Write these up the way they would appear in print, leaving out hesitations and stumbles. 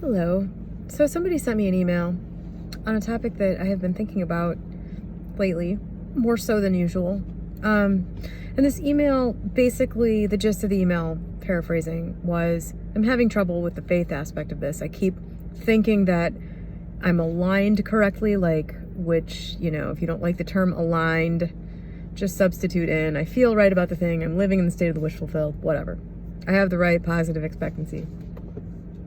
Hello. So somebody sent me an email on a topic that I have been thinking about lately, more so than usual. And this email, basically the gist of the email, paraphrasing, was I'm having trouble with the faith aspect of this. I keep thinking that I'm aligned correctly, which, if you don't like the term aligned, just substitute in, I feel right about the thing, I'm living in the state of the wish fulfilled, whatever. I have the right positive expectancy.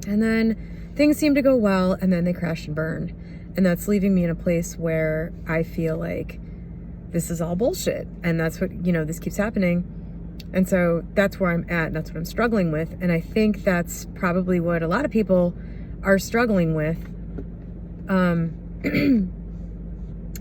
And then things seem to go well, and then they crash and burn. And that's leaving me in a place where I feel like this is all bullshit. And that's what, this keeps happening. And so that's where I'm at, and that's what I'm struggling with. And I think that's probably what a lot of people are struggling with. And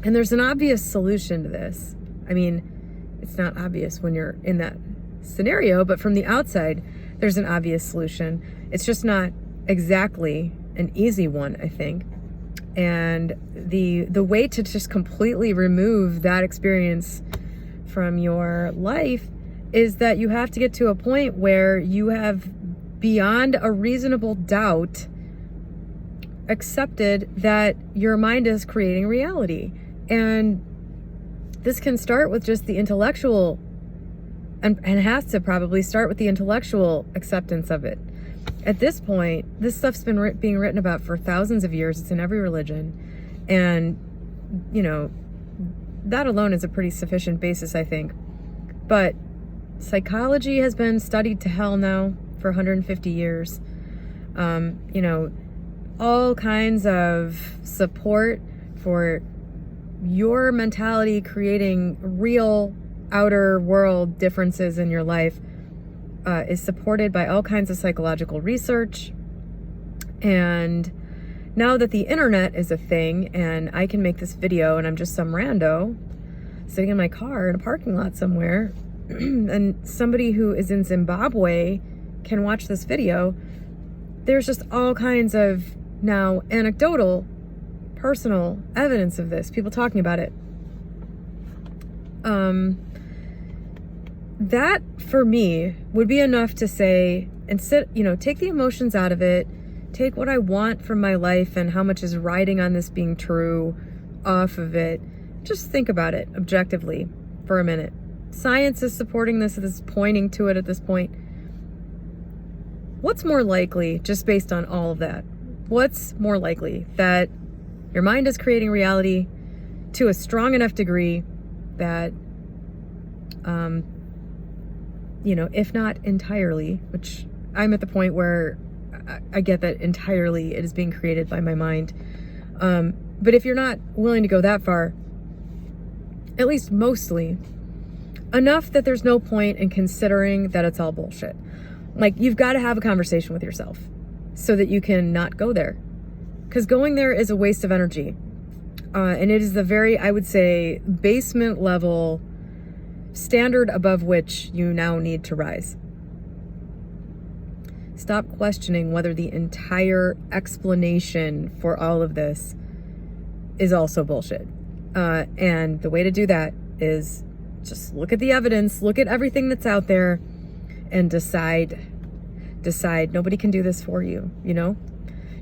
there's an obvious solution to this. I mean, it's not obvious when you're in that scenario, but from the outside, there's an obvious solution. It's just not exactly an easy one, I think. And the way to just completely remove that experience from your life is that you have to get to a point where you have, beyond a reasonable doubt, accepted that your mind is creating reality. And this can start with just the intellectual, and has to probably start with the intellectual acceptance of it. At this point, this stuff's been being written about for thousands of years. It's in every religion. And, that alone is a pretty sufficient basis, I think. But psychology has been studied to hell now for 150 years. All kinds of support for your mentality creating real outer world differences in your life is supported by all kinds of psychological research. And now that the internet is a thing and I can make this video and I'm just some rando sitting in my car in a parking lot somewhere and somebody who is in Zimbabwe can watch this video, there's just all kinds of now anecdotal, personal evidence of this, people talking about it. That for me would be enough to say, take the emotions out of it, take what I want from my life and how much is riding on this being true off of it. Just think about it objectively for a minute. Science is supporting this, it is pointing to it at this point. What's more likely, just based on all of that? What's more likely? That your mind is creating reality to a strong enough degree that, if not entirely, which I'm at the point where I get that entirely it is being created by my mind. But if you're not willing to go that far, at least mostly, enough that there's no point in considering that it's all bullshit. You've got to have a conversation with yourself so that you can not go there. Because going there is a waste of energy. And it is the very, I would say, basement level standard above which you now need to rise. Stop questioning whether the entire explanation for all of this is also bullshit. And the way to do that is just look at the evidence, look at everything that's out there, and decide. Nobody can do this for you,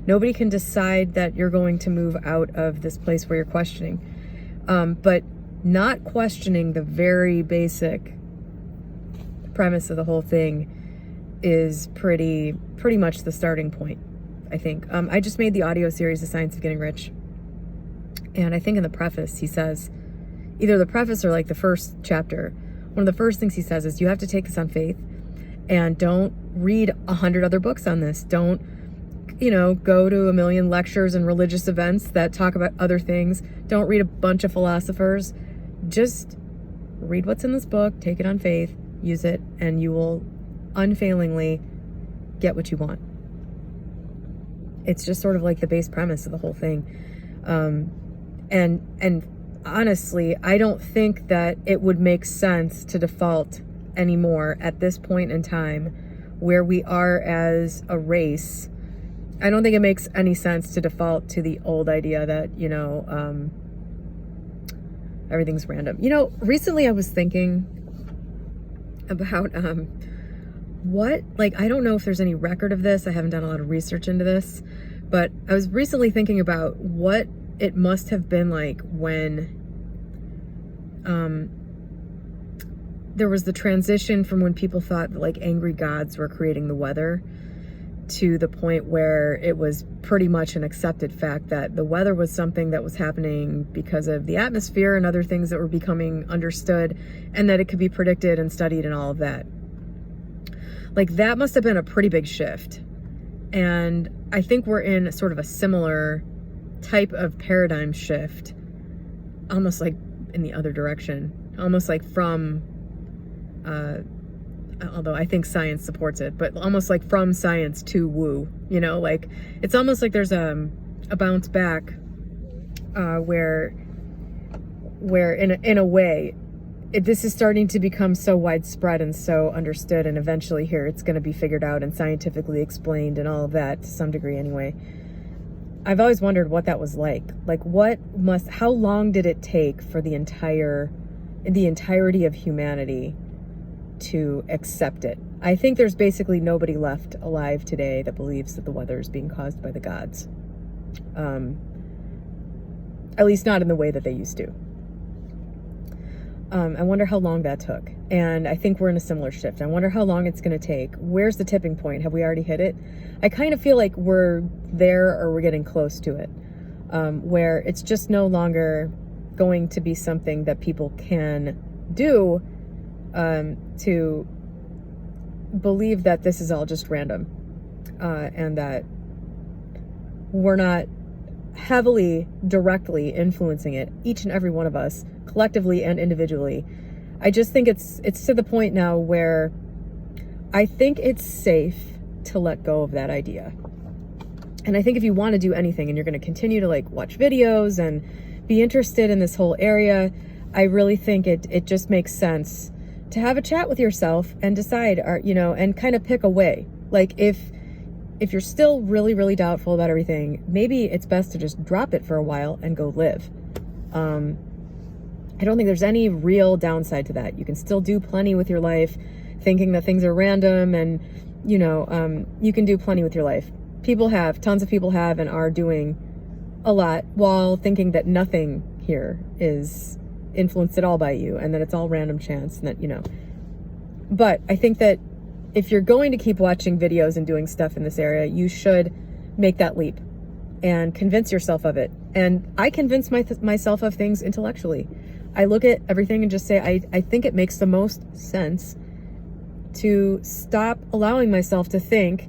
Nobody can decide that you're going to move out of this place where you're questioning. But not questioning the very basic premise of the whole thing is pretty much the starting point, I think. I just made the audio series, The Science of Getting Rich. And I think in the preface, he says, either the preface or the first chapter, one of the first things he says is you have to take this on faith and don't read 100 other books on this. Don't, go to a million lectures and religious events that talk about other things. Don't read a bunch of philosophers. Just read what's in this book, take it on faith, use it, and you will unfailingly get what you want. It's just sort of like the base premise of the whole thing. And honestly, I don't think that it would make sense to default anymore at this point in time where we are as a race. I don't think it makes any sense to default to the old idea that, everything's random. Recently I was thinking about I don't know if there's any record of this. I haven't done a lot of research into this, But I was recently thinking about what it must have been like when there was the transition from when people thought that like angry gods were creating the weather to the point where it was pretty much an accepted fact that the weather was something that was happening because of the atmosphere and other things that were becoming understood, and that it could be predicted and studied and all of that. Like, that must have been a pretty big shift. And I think we're in sort of a similar type of paradigm shift, almost like in the other direction, almost like from, although I think science supports it, but almost like from science to woo, you know, like it's almost like there's a bounce back where in a way, this is starting to become so widespread and so understood, and eventually here it's going to be figured out and scientifically explained and all of that to some degree anyway. I've always wondered what that was like. Like, how long did it take for the entirety of humanity to accept it? I think there's basically nobody left alive today that believes that the weather is being caused by the gods. At least not in the way that they used to. I wonder how long that took. And I think we're in a similar shift. I wonder how long it's going to take. Where's the tipping point? Have we already hit it? I kind of feel like we're there, or we're getting close to it, where it's just no longer going to be something that people can do to believe that this is all just random, and that we're not heavily, directly influencing it, each and every one of us, collectively and individually. I just think it's to the point now where I think it's safe to let go of that idea. And I think if you want to do anything and you're going to continue to like watch videos and be interested in this whole area, I really think it just makes sense to have a chat with yourself and decide, and kind of pick a way. Like, if you're still really, really doubtful about everything, maybe it's best to just drop it for a while and go live. I don't think there's any real downside to that. You can still do plenty with your life, thinking that things are random, and, you can do plenty with your life. Tons of people have and are doing a lot while thinking that nothing here is influenced at all by you, and that it's all random chance, and that, But I think that if you're going to keep watching videos and doing stuff in this area, you should make that leap and convince yourself of it. And I convince myself of things intellectually. I look at everything and just say, I think it makes the most sense to stop allowing myself to think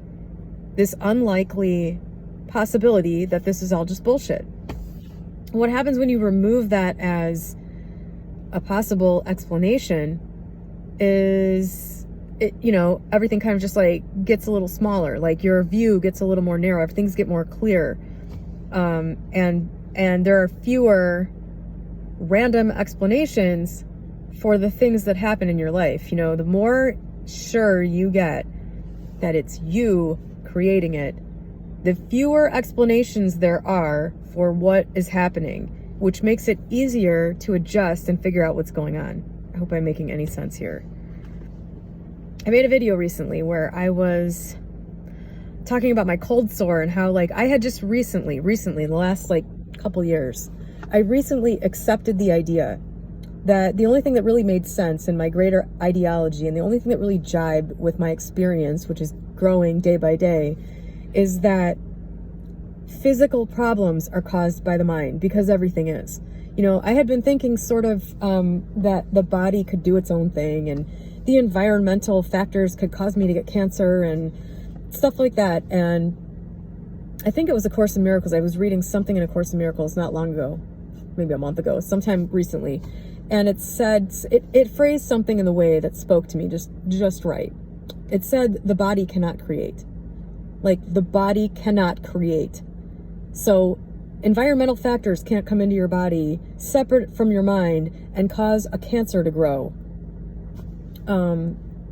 this unlikely possibility that this is all just bullshit. What happens when you remove that as a possible explanation is, everything kind of just like gets a little smaller. Like, your view gets a little more narrow. Things get more clear. And there are fewer random explanations for the things that happen in your life. The more sure you get that it's you creating it, the fewer explanations there are for what is happening, which makes it easier to adjust and figure out what's going on. I hope I'm making any sense here. I made a video recently where I was talking about my cold sore and how, like, I had just recently, in the last couple years, I recently accepted the idea that the only thing that really made sense in my greater ideology, and the only thing that really jibed with my experience, which is growing day by day, is that physical problems are caused by the mind, because everything is. I had been thinking sort of that the body could do its own thing, and the environmental factors could cause me to get cancer and stuff like that. And I think it was A Course in Miracles. I was reading something in A Course in Miracles not long ago, maybe a month ago, sometime recently. And it said, it phrased something in the way that spoke to me just right. It said, the body cannot create. Like, the body cannot create. So environmental factors can't come into your body separate from your mind and cause a cancer to grow.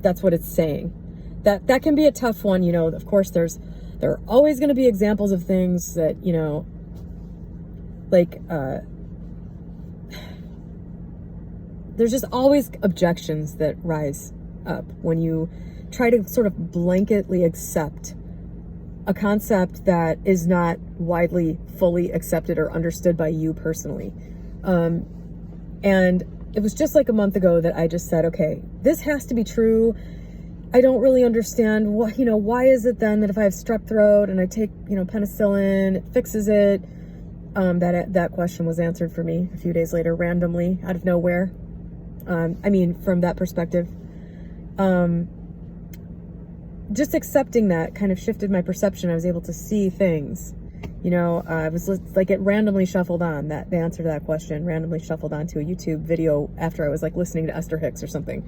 That's what it's saying. That can be a tough one. Of course, there are always going to be examples of things that, there's just always objections that rise up when you try to sort of blanketly accept a concept that is not widely fully accepted or understood by you personally. And it was just like a month ago that I just said, okay, this has to be true. I don't really understand what, why is it then that if I have strep throat and I take, penicillin, it fixes it? That question was answered for me a few days later, randomly, out of nowhere. From that perspective, just accepting that kind of shifted my perception. I was able to see things, I was like, it randomly shuffled on, that the answer to that question randomly shuffled onto a YouTube video after I was like listening to Esther Hicks or something.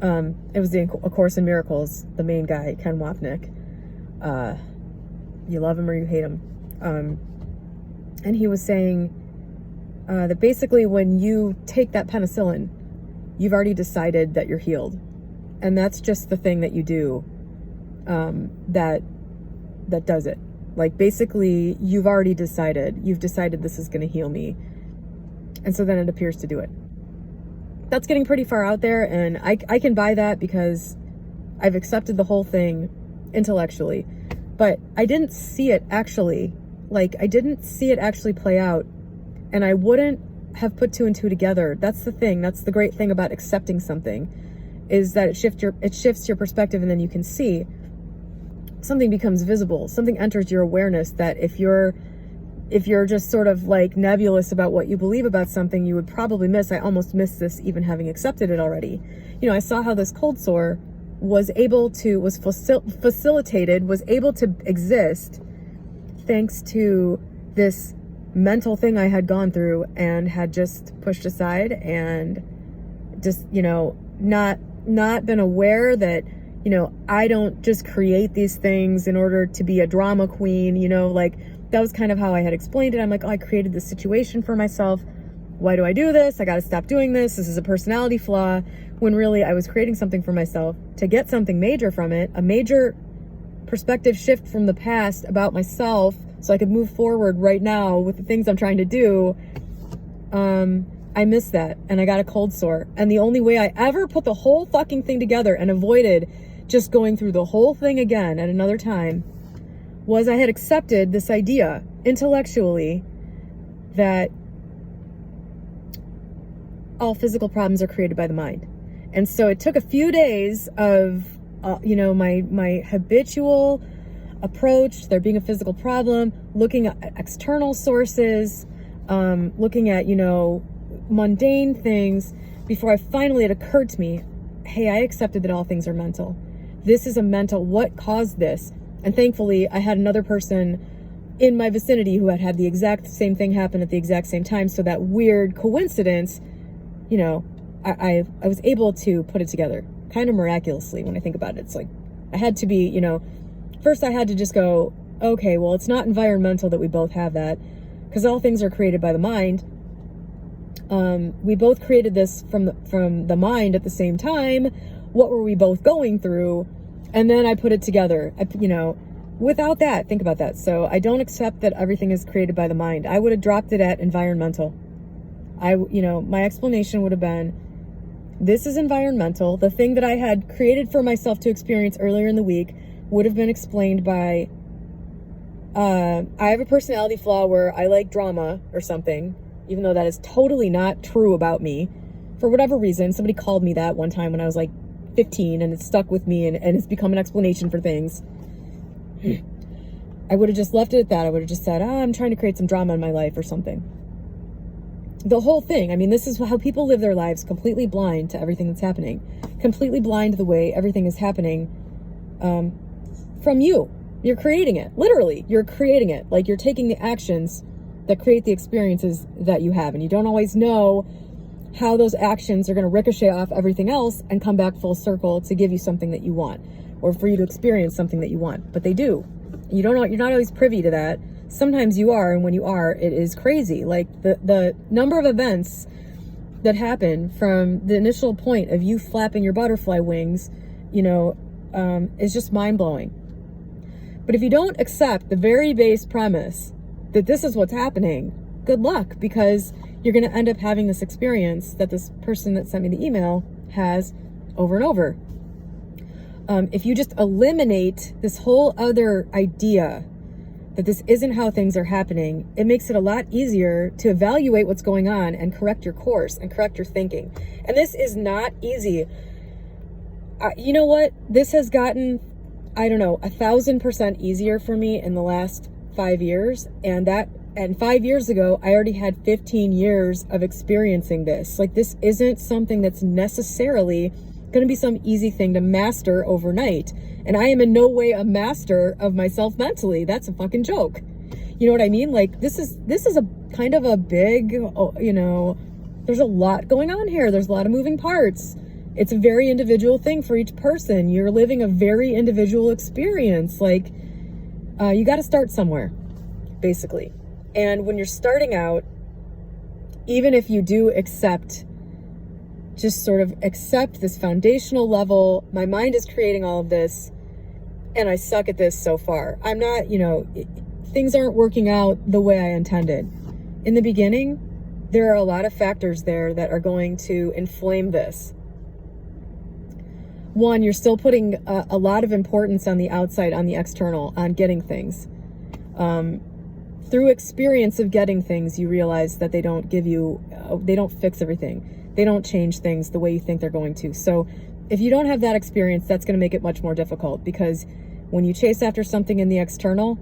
It was A Course in Miracles, the main guy, Ken Wapnick. You love him or you hate him. And he was saying that basically when you take that penicillin, you've already decided that you're healed. And that's just the thing that you do that does it. Like, basically, you've already decided. You've decided this is going to heal me. And so then it appears to do it. That's getting pretty far out there, and I can buy that because I've accepted the whole thing intellectually. But I didn't see it actually. I didn't see it actually play out. And I wouldn't have put two and two together. That's the thing. That's the great thing about accepting something, is that it shifts your perspective, and then you can see. Something becomes visible. Something enters your awareness that if you're just sort of like nebulous about what you believe about something, you would probably miss. I almost missed this even having accepted it already. I saw how this cold sore was able to exist thanks to this mental thing I had gone through and had just pushed aside, and just, not been aware that, I don't just create these things in order to be a drama queen, that was kind of how I had explained it. I'm like, oh, I created this situation for myself. Why do I do this? I got to stop doing this. This is a personality flaw. When really I was creating something for myself to get something major from it, a major perspective shift from the past about myself, so I could move forward right now with the things I'm trying to do. I missed that, and I got a cold sore. And the only way I ever put the whole fucking thing together and avoided just going through the whole thing again at another time was I had accepted this idea intellectually that all physical problems are created by the mind. And so it took a few days of, my habitual approach, there being a physical problem, looking at external sources, looking at, mundane things, before it occurred to me, hey, I accepted that all things are mental. This is a mental, what caused this? And thankfully, I had another person in my vicinity who had the exact same thing happen at the exact same time. So that weird coincidence, I was able to put it together kind of miraculously when I think about it. It's like, I had to be, first I had to just go, okay, well, it's not environmental that we both have that, because all things are created by the mind. We both created this from the mind at the same time. What were we both going through? And then I put it together, without that, think about that. So I don't accept that everything is created by the mind. I would have dropped it at environmental. My explanation would have been, this is environmental. The thing that I had created for myself to experience earlier in the week would have been explained by, I have a personality flaw where I like drama or something, even though that is totally not true about me. For whatever reason, somebody called me that one time when I was like 15, and it stuck with me, and it's become an explanation for things. I would have just left it at that. I would have just said, I'm trying to create some drama in my life or something. The whole thing, this is how people live their lives, completely blind to everything that's happening, completely blind to the way everything is happening from you. You're creating it. Literally, you're creating it. Like, you're taking the actions that create the experiences that you have, and you don't always know how those actions are going to ricochet off everything else and come back full circle to give you something that you want, or for you to experience something that you want. But they do. You don't know, you're not always privy to that. Sometimes you are, and when you are, it is crazy. Like, the number of events that happen from the initial point of you flapping your butterfly wings, is just mind-blowing. But if you don't accept the very base premise that this is what's happening, good luck, because you're going to end up having this experience that this person that sent me the email has over and over. If you just eliminate this whole other idea that this isn't how things are happening, it makes it a lot easier to evaluate what's going on and correct your course and correct your thinking. And this is not easy. You know what? This has gotten, I don't know, 1,000% easier for me in the last 5 years. And 5 years ago, I already had 15 years of experiencing this. Like, this isn't something that's necessarily going to be some easy thing to master overnight. And I am in no way a master of myself mentally. That's a fucking joke. You know what I mean? Like, this is a kind of a big, you know, there's a lot going on here. There's a lot of moving parts. It's a very individual thing for each person. You're living a very individual experience. Like, you got to start somewhere, basically. And when you're starting out, even if you do just sort of accept this foundational level, my mind is creating all of this, and I suck at this so far. I'm not, you know, things aren't working out the way I intended. In the beginning, there are a lot of factors there that are going to inflame this. One, you're still putting a lot of importance on the outside, on the external, on getting things. Through experience of getting things, you realize that they don't fix everything. They don't change things the way you think they're going to. So if you don't have that experience, that's going to make it much more difficult, because when you chase after something in the external,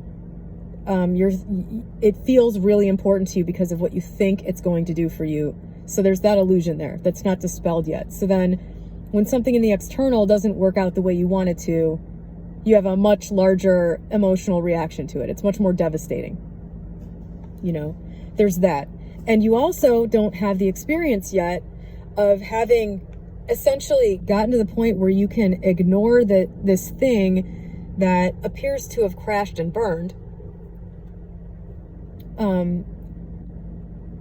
it feels really important to you because of what you think it's going to do for you. So there's that illusion there that's not dispelled yet. So then when something in the external doesn't work out the way you want it to, you have a much larger emotional reaction to it. It's much more devastating. You know, there's that. And you also don't have the experience yet of having essentially gotten to the point where you can ignore this thing that appears to have crashed and burned,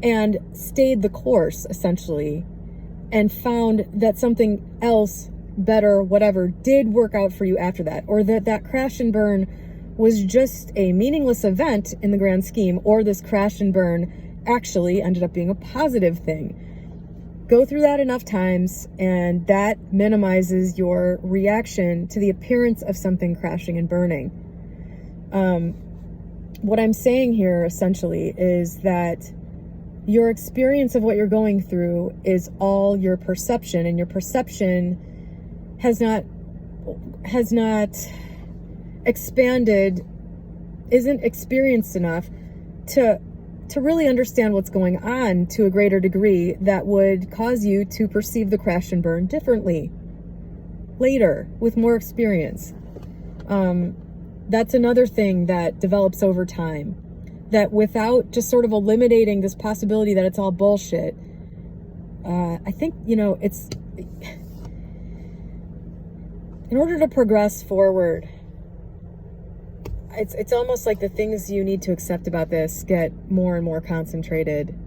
and stayed the course, essentially, and found that something else, better, whatever, did work out for you after that, or that crash and burn was just a meaningless event in the grand scheme, or this crash and burn actually ended up being a positive thing. Go through that enough times, and that minimizes your reaction to the appearance of something crashing and burning. What I'm saying here, essentially, is that your experience of what you're going through is all your perception, and your perception has not expanded, isn't experienced enough to really understand what's going on to a greater degree that would cause you to perceive the crash and burn differently later with more experience. That's another thing that develops over time, that without just sort of eliminating this possibility that it's all bullshit, I think, you know, it's in order to progress forward, it's almost like the things you need to accept about this get more and more concentrated,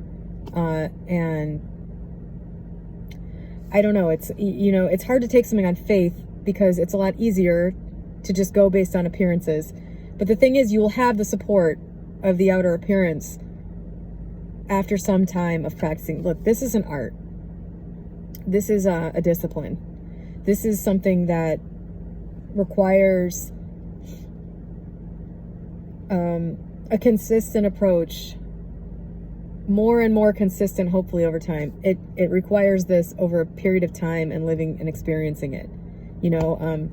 and I don't know, it's, you know, it's hard to take something on faith because it's a lot easier to just go based on appearances. But the thing is, you will have the support of the outer appearance after some time of practicing. Look, this is an art. This is a discipline. This is something that requires a consistent approach, more and more consistent, hopefully over time. It requires this over a period of time and living and experiencing it. You know,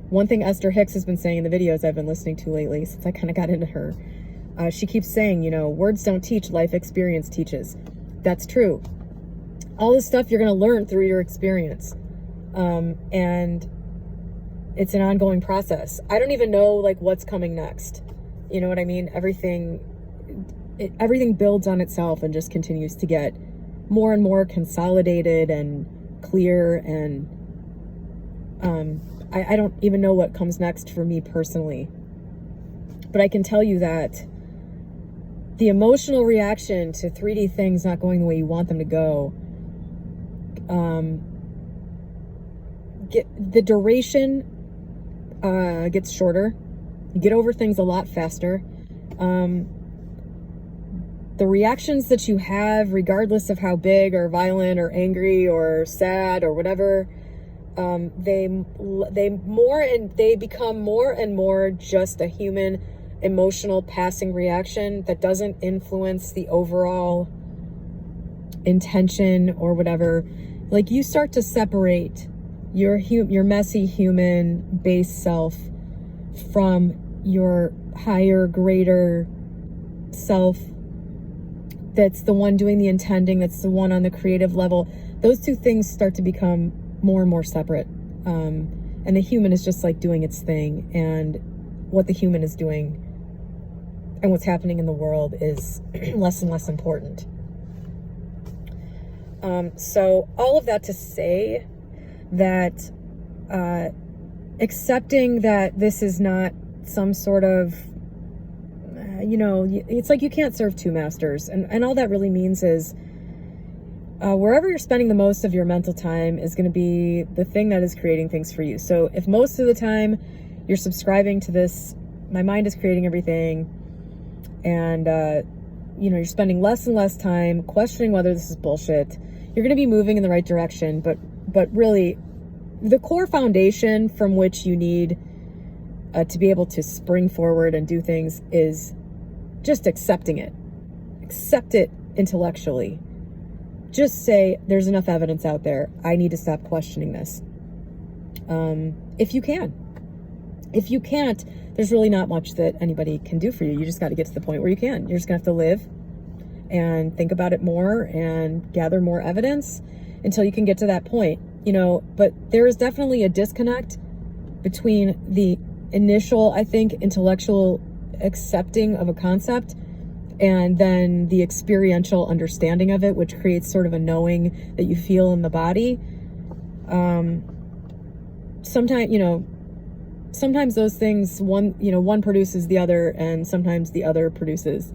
one thing Esther Hicks has been saying in the videos I've been listening to lately, since I kind of got into her, she keeps saying, you know, words don't teach, life experience teaches. That's true. All this stuff you're going to learn through your experience. And it's an ongoing process. I don't even know, like, what's coming next. You know what I mean? Everything builds on itself and just continues to get more and more consolidated and clear. And I don't even know what comes next for me personally. But I can tell you that the emotional reaction to 3D things not going the way you want them to go, the duration gets shorter. You get over things a lot faster. The reactions that you have, regardless of how big or violent or angry or sad or whatever, They become more and more just a human emotional passing reaction that doesn't influence the overall intention or whatever. Like, you start to separate your messy human base self from your higher, greater self that's the one doing the intending, that's the one on the creative level. Those two things start to become more and more separate. And the human is just like doing its thing, and what the human is doing and what's happening in the world is less and less important. So all of that to say that accepting that this is not some sort of, it's like you can't serve two masters. And all that really means is wherever you're spending the most of your mental time is going to be the thing that is creating things for you. So if most of the time you're subscribing to this, my mind is creating everything, and you're spending less and less time questioning whether this is bullshit, you're going to be moving in the right direction. But really, the core foundation from which you need to be able to spring forward and do things is just accepting it. Accept it intellectually. Just say, there's enough evidence out there. I need to stop questioning this. If you can. If you can't, there's really not much that anybody can do for you. You just got to get to the point where you can. You're just going to have to live and think about it more and gather more evidence until you can get to that point. But there is definitely a disconnect between the initial, I think, intellectual accepting of a concept and then the experiential understanding of it, which creates sort of a knowing that you feel in the body. Sometimes those things, one produces the other, and sometimes the other produces,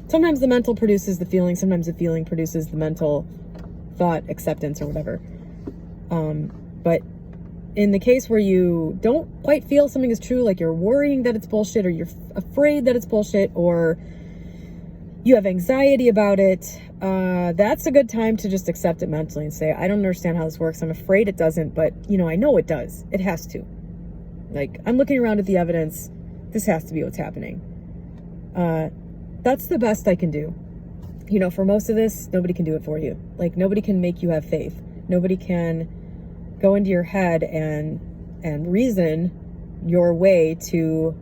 sometimes the mental produces the feeling, sometimes the feeling produces the mental thought, acceptance, or whatever. But in the case where you don't quite feel something is true, like you're worrying that it's bullshit, or you're afraid that it's bullshit, or you have anxiety about it, that's a good time to just accept it mentally and say, I don't understand how this works. I'm afraid it doesn't, but I know it does. It has to. Like, I'm looking around at the evidence. This has to be what's happening. That's the best I can do. For most of this, nobody can do it for you. Like, nobody can make you have faith. Nobody can go into your head and reason your way to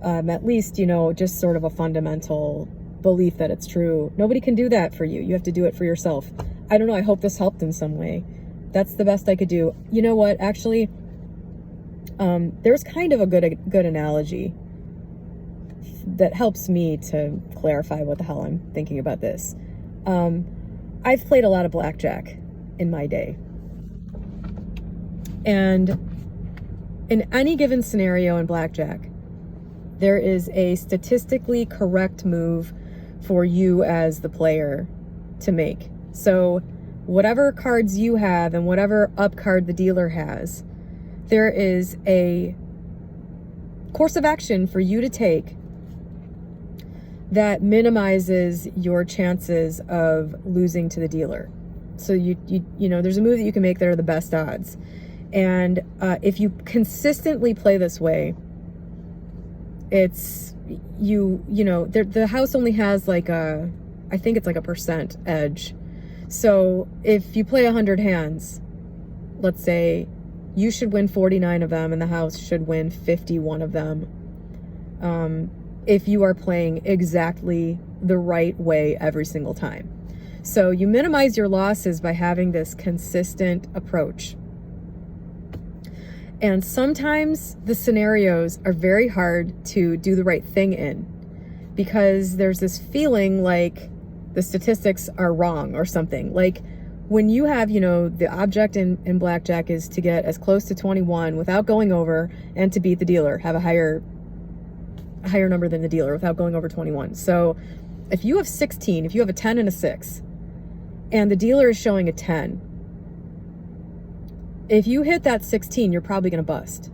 at least, just sort of a fundamental belief that it's true. Nobody can do that for you. You have to do it for yourself. I don't know. I hope this helped in some way. That's the best I could do. You know what? Actually, there's kind of a good analogy that helps me to clarify what the hell I'm thinking about this. I've played a lot of blackjack in my day. And in any given scenario in blackjack, there is a statistically correct move for you as the player to make. So whatever cards you have and whatever up card the dealer has, there is a course of action for you to take that minimizes your chances of losing to the dealer. So there's a move that you can make that are the best odds. And if you consistently play this way, it's the house only has like I think it's like a percent edge. So if you play 100 hands, let's say you should win 49 of them and the house should win 51 of them. If you are playing exactly the right way every single time. So you minimize your losses by having this consistent approach. And sometimes the scenarios are very hard to do the right thing in because there's this feeling like the statistics are wrong or something. Like when you have, the object in blackjack is to get as close to 21 without going over and to beat the dealer, have a higher number than the dealer without going over 21. So if you have 16, if you have a 10 and a 6, and the dealer is showing a 10, if you hit that 16, you're probably going to bust.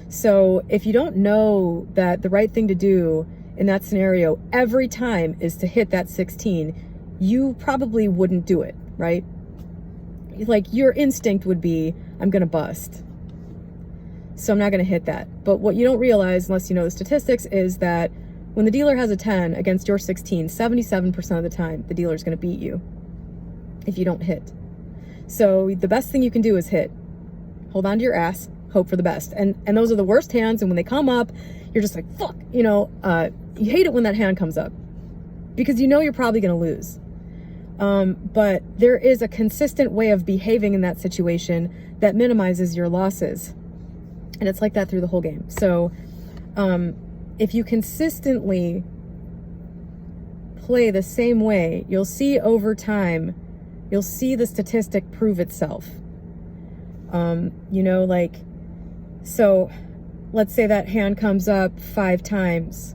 So if you don't know that the right thing to do in that scenario every time is to hit that 16, you probably wouldn't do it, right? like your instinct would be, I'm going to bust. So I'm not going to hit that. But what you don't realize, unless you know the statistics, is that when the dealer has a 10 against your 16, 77% of the time, the dealer's going to beat you if you don't hit. So the best thing you can do is hit. Hold on to your ass, hope for the best. And those are the worst hands. And when they come up, you're just like, fuck, you hate it when that hand comes up because you know you're probably going to lose. But there is a consistent way of behaving in that situation that minimizes your losses. And it's like that through the whole game. So if you consistently play the same way, you'll see over time, you'll see the statistic prove itself. So let's say that hand comes up 5 times.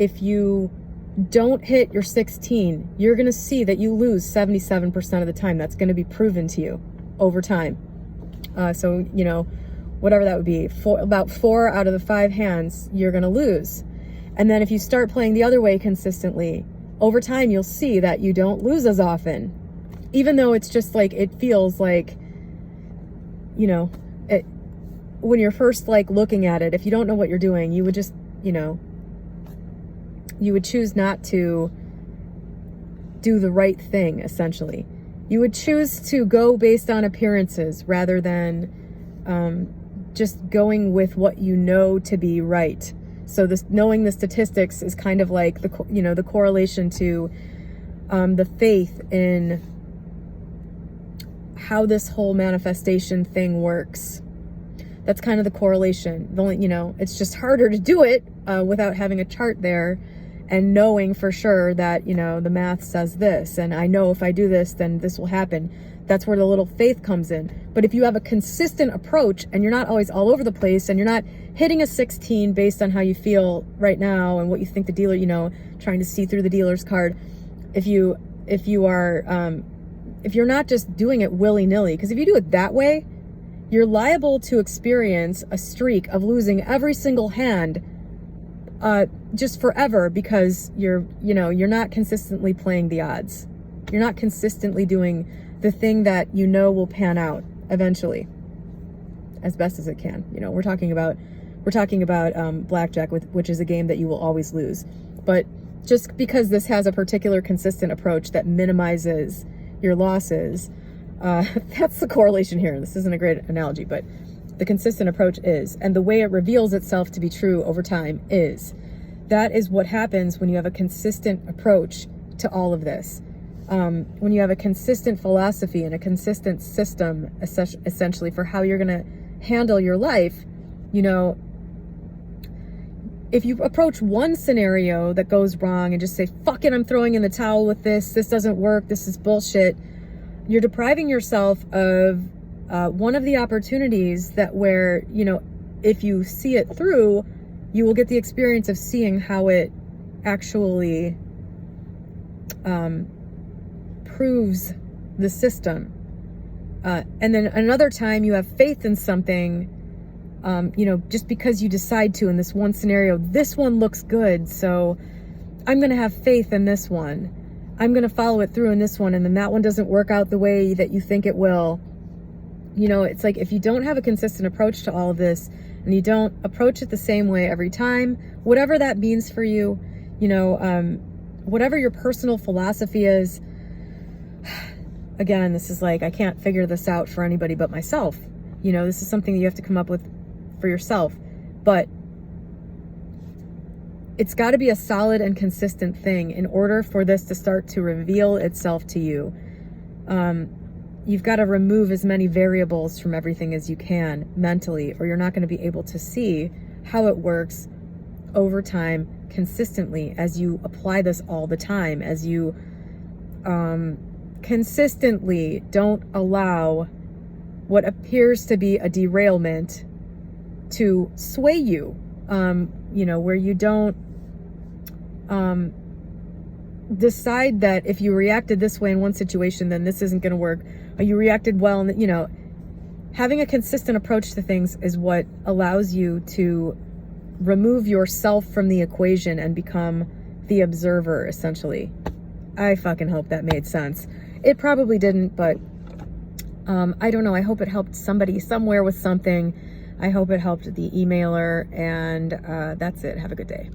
If you don't hit your 16, you're going to see that you lose 77% of the time. That's going to be proven to you over time. Whatever that would be, about 4 out of the 5 hands, you're going to lose. And then if you start playing the other way consistently, over time, you'll see that you don't lose as often. Even though it's just like, it feels like, when you're first like looking at it, if you don't know what you're doing, you would just, you would choose not to do the right thing, essentially. You would choose to go based on appearances rather than just going with what you know to be right. So this knowing the statistics is kind of like the correlation to the faith in how this whole manifestation thing works. That's kind of the correlation. The only, it's just harder to do it without having a chart there and knowing for sure that, the math says this, and I know if I do this, then this will happen. That's where the little faith comes in. But if you have a consistent approach and you're not always all over the place and you're not hitting a 16 based on how you feel right now and what you think the dealer, trying to see through the dealer's card, if you're not just doing it willy-nilly, because if you do it that way, you're liable to experience a streak of losing every single hand just forever because you're not consistently playing the odds. You're not consistently doing the thing that will pan out eventually as best as it can. We're talking about blackjack, which is a game that you will always lose. But just because this has a particular consistent approach that minimizes your losses, that's the correlation here. This isn't a great analogy, but the consistent approach is, and the way it reveals itself to be true over time is. That is what happens when you have a consistent approach to all of this. When you have a consistent philosophy and a consistent system, essentially, for how you're going to handle your life, if you approach one scenario that goes wrong and just say, fuck it, I'm throwing in the towel with this doesn't work, this is bullshit, you're depriving yourself of one of the opportunities that where, if you see it through, you will get the experience of seeing how it actually proves the system. And then another time you have faith in something, just because you decide to in this one scenario, this one looks good, so I'm going to have faith in this one. I'm going to follow it through in this one, and then that one doesn't work out the way that you think it will. It's like if you don't have a consistent approach to all of this, and you don't approach it the same way every time, whatever that means for you, whatever your personal philosophy is, again, this is like, I can't figure this out for anybody but myself. This is something that you have to come up with for yourself. But it's got to be a solid and consistent thing in order for this to start to reveal itself to you. You've got to remove as many variables from everything as you can mentally, or you're not going to be able to see how it works over time consistently as you apply this all the time, as you consistently don't allow what appears to be a derailment to sway you, where you don't decide that if you reacted this way in one situation, then this isn't going to work, or you reacted well, and having a consistent approach to things is what allows you to remove yourself from the equation and become the observer, essentially. I fucking hope that made sense. It probably didn't, but I don't know. I hope it helped somebody somewhere with something. I hope it helped the emailer, and that's it. Have a good day.